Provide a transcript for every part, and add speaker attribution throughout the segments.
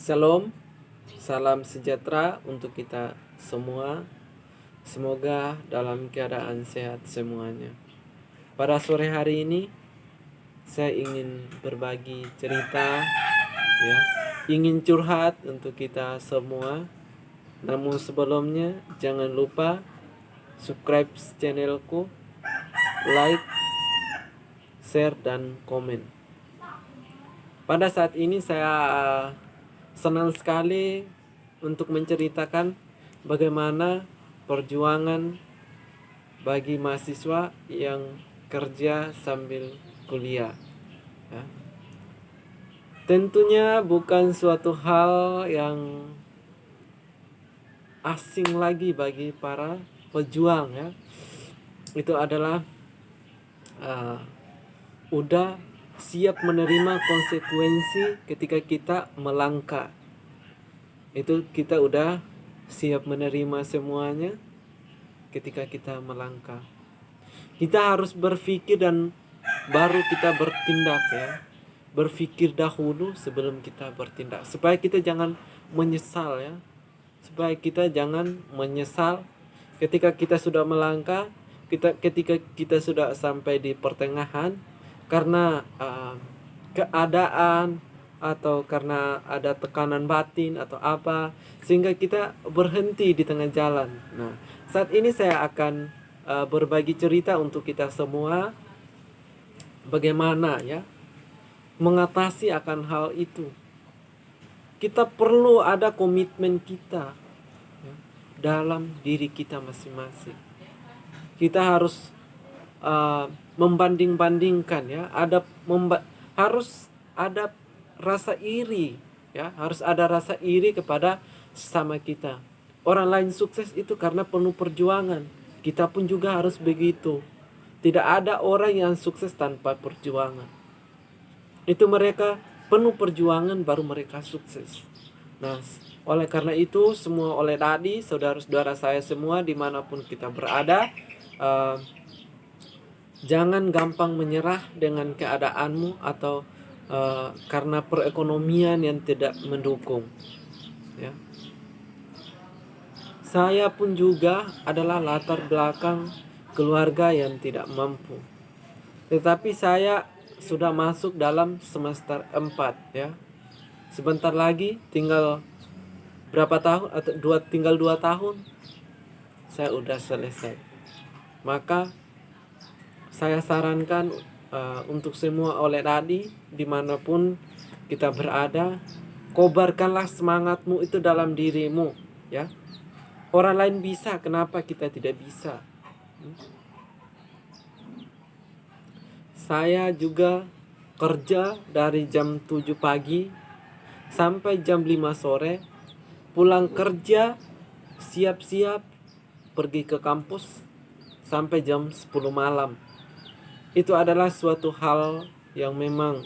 Speaker 1: Shalom, salam sejahtera untuk kita semua. Semoga dalam keadaan sehat semuanya. Pada sore hari ini saya ingin berbagi cerita, ya, ingin curhat untuk kita semua. Namun sebelumnya jangan lupa subscribe channelku, like, share dan komen. Pada saat ini saya senang sekali untuk menceritakan bagaimana perjuangan bagi mahasiswa yang kerja sambil kuliah, ya. Tentunya bukan suatu hal yang asing lagi bagi para pejuang, ya. Itu adalah udah siap menerima konsekuensi ketika kita melangkah. Itu kita udah siap menerima semuanya ketika kita melangkah. Kita harus berpikir dan baru kita bertindak, ya. Berpikir dahulu sebelum kita bertindak, supaya kita jangan menyesal, ya. Supaya kita jangan menyesal ketika kita sudah melangkah, ketika kita sudah sampai di pertengahan karena keadaan atau karena ada tekanan batin atau apa, sehingga kita berhenti di tengah jalan. Nah, saat ini saya akan berbagi cerita untuk kita semua bagaimana, ya, mengatasi akan hal itu. Kita perlu ada komitmen kita, ya, dalam diri kita masing-masing. Kita harus membanding-bandingkan, ya, harus ada rasa iri, ya, harus ada rasa iri kepada sesama kita. Orang lain sukses itu karena penuh perjuangan. Kita pun juga harus begitu. Tidak ada orang yang sukses tanpa perjuangan. Itu mereka penuh perjuangan baru mereka sukses. Nah, oleh karena itu semua oleh tadi saudara-saudara saya semua dimanapun kita berada, jangan gampang menyerah dengan keadaanmu atau karena perekonomian yang tidak mendukung, ya. Saya pun juga adalah latar belakang keluarga yang tidak mampu. Tetapi saya sudah masuk dalam semester 4, ya. Sebentar lagi tinggal berapa tahun atau tinggal 2 tahun saya udah selesai. Maka saya sarankan untuk semua oleh tadi dimanapun kita berada, kobarkanlah semangatmu itu dalam dirimu, ya. Orang lain bisa, kenapa kita tidak bisa? Saya juga kerja dari jam 7 pagi sampai jam 5 sore, pulang kerja, siap-siap pergi ke kampus sampai jam 10 malam. Itu adalah suatu hal yang memang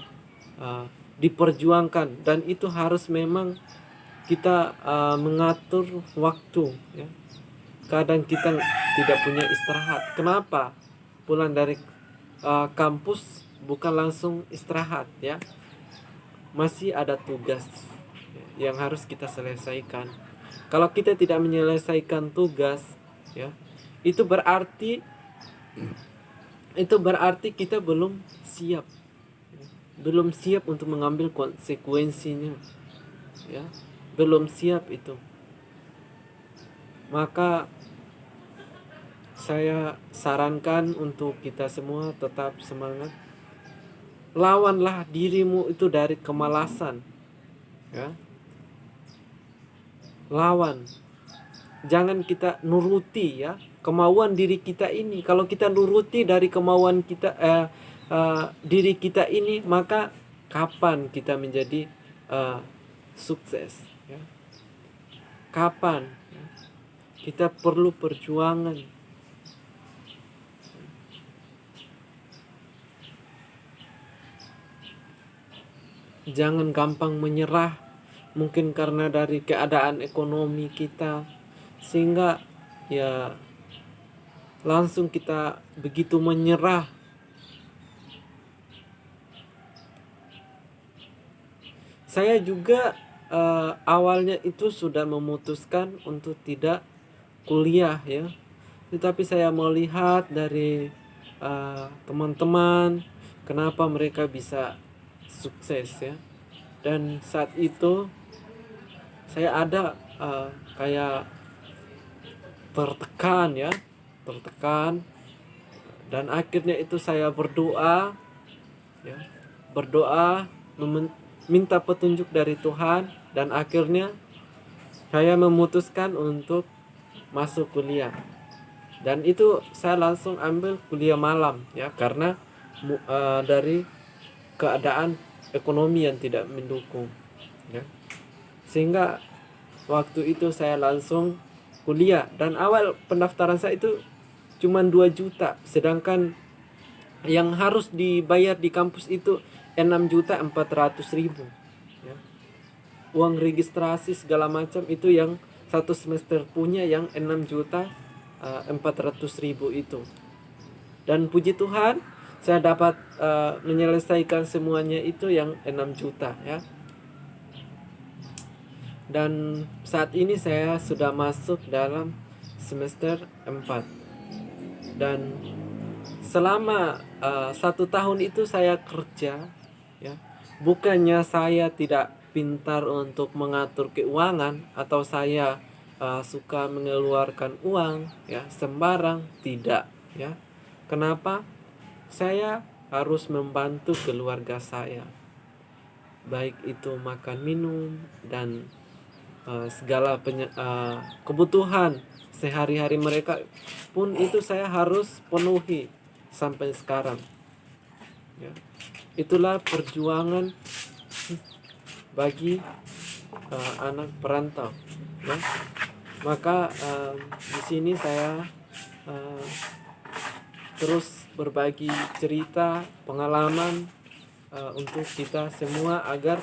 Speaker 1: diperjuangkan, dan itu harus memang kita mengatur waktu, ya. Kadang kita tidak punya istirahat. Kenapa? Pulang dari kampus bukan langsung istirahat, ya. Masih ada tugas yang harus kita selesaikan. Kalau kita tidak menyelesaikan tugas, ya, itu berarti kita belum siap, belum siap untuk mengambil konsekuensinya, ya. Belum siap itu. Maka saya sarankan untuk kita semua tetap semangat. Lawanlah dirimu itu dari kemalasan, ya. Lawan. Jangan kita nuruti, ya, kemauan diri kita ini. Kalau kita nuruti dari kemauan kita diri kita ini, maka kapan kita menjadi sukses, ya? Kapan? Ya? Kita perlu perjuangan. Jangan gampang menyerah, mungkin karena dari keadaan ekonomi kita, sehingga ya langsung kita begitu menyerah. Saya juga awalnya itu sudah memutuskan untuk tidak kuliah ya. Tetapi saya mau lihat dari teman-teman kenapa mereka bisa sukses ya. Dan saat itu saya ada kayak tertekan ya, tertekan, dan akhirnya itu saya berdoa ya, berdoa minta petunjuk dari Tuhan, dan akhirnya saya memutuskan untuk masuk kuliah. Dan itu saya langsung ambil kuliah malam ya, karena dari keadaan ekonomi yang tidak mendukung ya. Sehingga waktu itu saya langsung kuliah, dan awal pendaftaran saya itu cuma 2 juta, sedangkan yang harus dibayar di kampus itu 6.400.000 ya. Uang registrasi segala macam itu yang satu semester punya yang 6.400.000 itu. Dan puji Tuhan saya dapat menyelesaikan semuanya itu yang 6 juta ya. Dan saat ini saya sudah masuk dalam semester 4. Dan selama 1 tahun itu saya kerja ya. Bukannya saya tidak pintar untuk mengatur keuangan atau saya suka mengeluarkan uang ya sembarang, tidak ya. Kenapa? Saya harus membantu keluarga saya, baik itu makan minum dan segala kebutuhan sehari-hari mereka pun itu saya harus penuhi sampai sekarang ya. Itulah perjuangan bagi anak perantau ya. Maka di sini saya terus berbagi cerita pengalaman untuk kita semua agar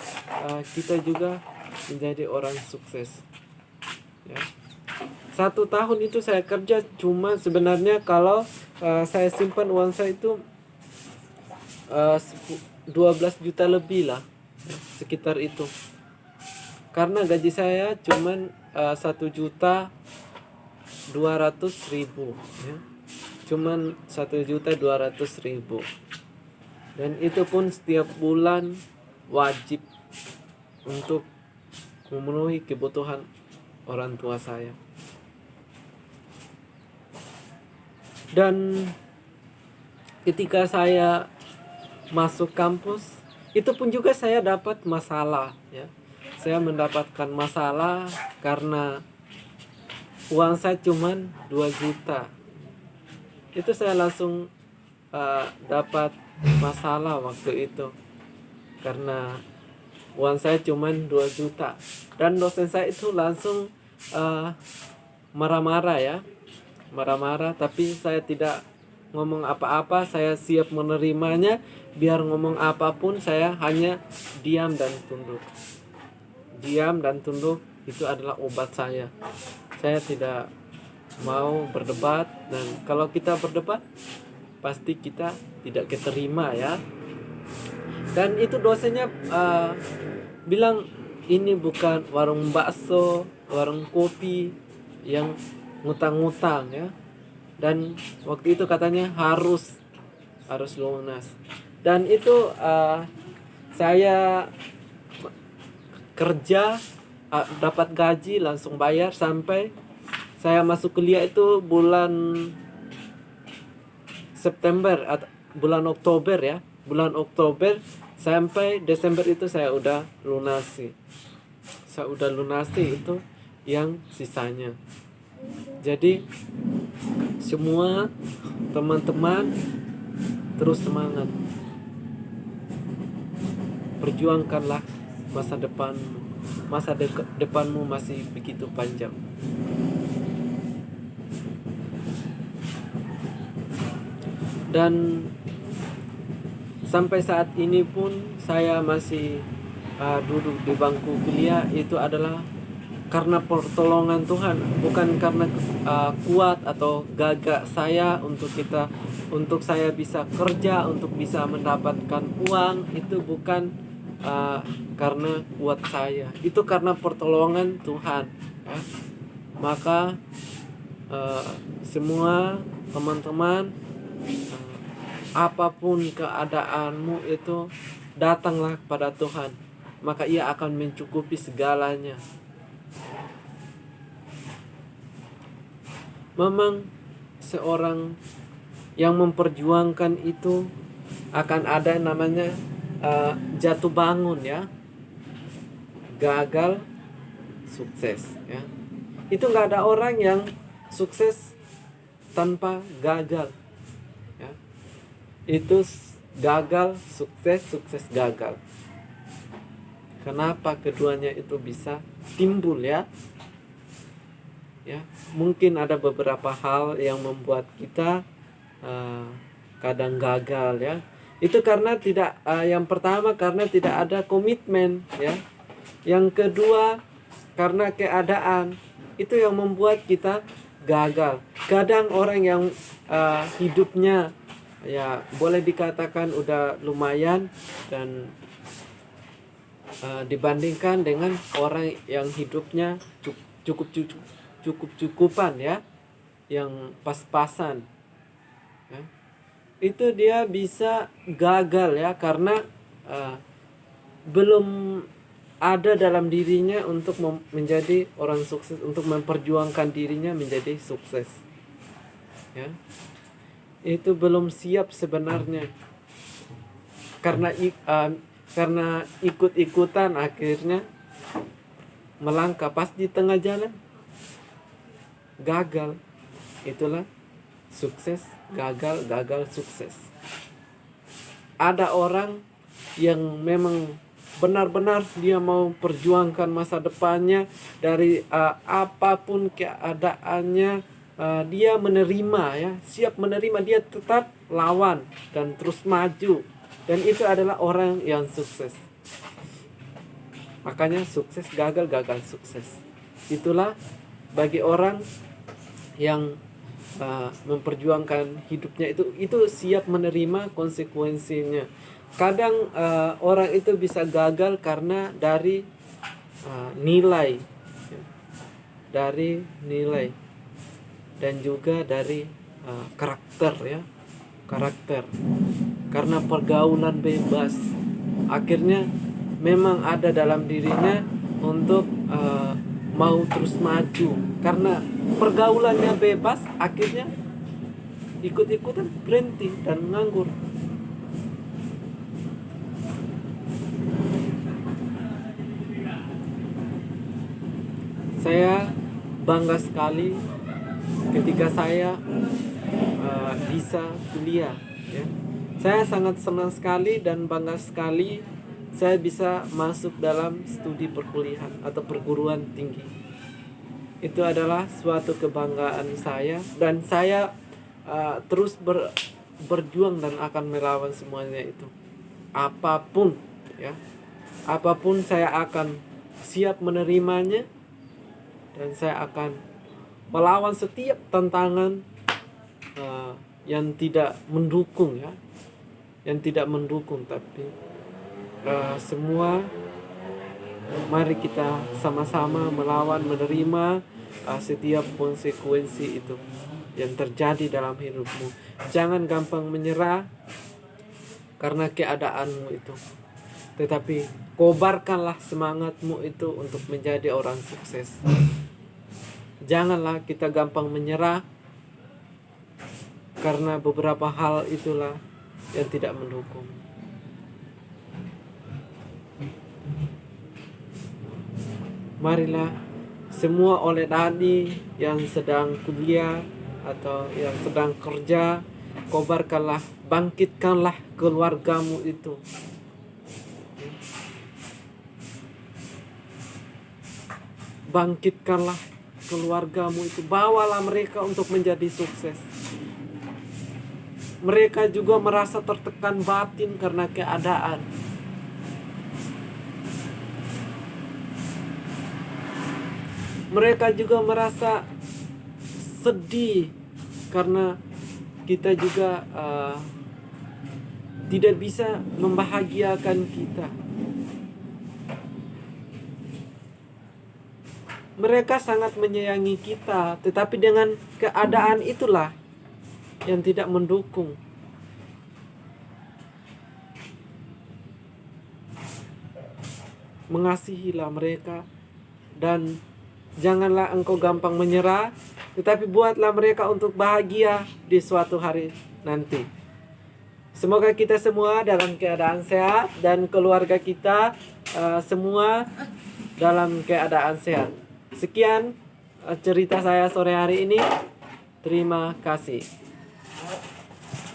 Speaker 1: kita juga menjadi orang sukses ya. 1 tahun itu saya kerja, cuma sebenarnya kalau saya simpan uang saya itu 12 juta lebih lah ya, sekitar itu, karena gaji saya cuman 1.200.000 ya. Cuman 1.200.000, dan itu pun setiap bulan wajib untuk memenuhi kebutuhan orang tua saya. Dan ketika saya masuk kampus itu pun juga saya dapat masalah ya. Saya mendapatkan masalah karena uang saya cuman 2 juta. Itu saya langsung dapat masalah waktu itu karena uang saya cuman 2 juta, dan dosen saya itu langsung marah-marah ya, marah-marah. Tapi saya tidak ngomong apa-apa, saya siap menerimanya. Biar ngomong apapun saya hanya diam dan tunduk. Diam dan tunduk itu adalah obat saya. Saya tidak mau berdebat, dan kalau kita berdebat pasti kita tidak keterima ya. Dan itu dosennya bilang ini bukan warung bakso, warung kopi yang ngutang-ngutang ya. Dan waktu itu katanya harus lunas. Dan itu saya kerja dapat gaji langsung bayar sampai saya masuk kuliah itu bulan September atau bulan Oktober ya. Bulan Oktober sampai Desember itu saya udah lunasi. Saya udah lunasi itu yang sisanya. Jadi semua teman-teman terus semangat. Perjuangkanlah masa depanmu. Masa depanmu masih begitu panjang. Dan sampai saat ini pun saya masih duduk di bangku kuliah. Itu adalah karena pertolongan Tuhan, bukan karena kuat atau gagah saya untuk saya bisa kerja, untuk bisa mendapatkan uang. Itu bukan karena kuat saya, itu karena pertolongan Tuhan, ya. Maka semua teman-teman, apapun keadaanmu itu, datanglah kepada Tuhan, maka Ia akan mencukupi segalanya. Memang seorang yang memperjuangkan itu akan ada namanya jatuh bangun, ya, gagal, sukses, ya. Itu nggak ada orang yang sukses tanpa gagal, ya. Itu gagal, sukses, sukses, gagal. Kenapa keduanya itu bisa timbul, ya? Ya, mungkin ada beberapa hal yang membuat kita kadang gagal, ya. Itu karena tidak, yang pertama karena tidak ada komitmen, ya. Yang kedua karena keadaan, itu yang membuat kita gagal. Kadang orang yang hidupnya, ya, boleh dikatakan udah lumayan, dan dibandingkan dengan orang yang hidupnya cukupan, ya, yang pas-pasan, ya, itu dia bisa gagal, ya, karena belum ada dalam dirinya untuk menjadi orang sukses, untuk memperjuangkan dirinya menjadi sukses, ya. Itu belum siap sebenarnya, karena ikut-ikutan akhirnya melangkah, pas di tengah jalan gagal. Itulah sukses, gagal, gagal, sukses. Ada orang yang memang benar-benar dia mau perjuangkan masa depannya, dari apapun keadaannya, dia menerima, ya, siap menerima, dia tetap lawan dan terus maju, dan itu adalah orang yang sukses. Makanya sukses, gagal, gagal, sukses. Itulah bagi orang yang memperjuangkan hidupnya, itu siap menerima konsekuensinya. Kadang orang itu bisa gagal karena dari nilai, dan juga dari karakter, ya, karakter. Karena pergaulan bebas, akhirnya memang ada dalam dirinya untuk mau terus maju. Karena pergaulannya bebas, akhirnya ikut-ikutan berhenti dan nganggur. Saya bangga sekali ketika saya bisa kuliah, ya. Saya sangat senang sekali dan bangga sekali saya bisa masuk dalam studi perkuliahan atau perguruan tinggi. Itu adalah suatu kebanggaan saya, dan saya terus berjuang dan akan melawan semuanya itu. Apapun, ya, apapun saya akan siap menerimanya, dan saya akan melawan setiap tantangan yang tidak mendukung, ya, yang tidak mendukung. Tapi semua, mari kita sama-sama melawan, menerima setiap konsekuensi itu yang terjadi dalam hidupmu. Jangan gampang menyerah karena keadaanmu itu, tetapi kobarkanlah semangatmu itu untuk menjadi orang sukses. Janganlah kita gampang menyerah karena beberapa hal itulah yang tidak mendukung. Marilah semua oleh tadi yang sedang kuliah atau yang sedang kerja, kobarkanlah, bangkitkanlah keluargamu itu. Bangkitkanlah keluargamu itu, bawalah mereka untuk menjadi sukses. Mereka juga merasa tertekan batin karena keadaan. Mereka juga merasa sedih karena kita juga tidak bisa membahagiakan kita. Mereka sangat menyayangi kita, tetapi dengan keadaan itulah yang tidak mendukung. Mengasihilah mereka dan janganlah engkau gampang menyerah, tetapi buatlah mereka untuk bahagia di suatu hari nanti. Semoga kita semua dalam keadaan sehat dan keluarga kita semua dalam keadaan sehat. Sekian cerita saya sore hari ini. Terima kasih.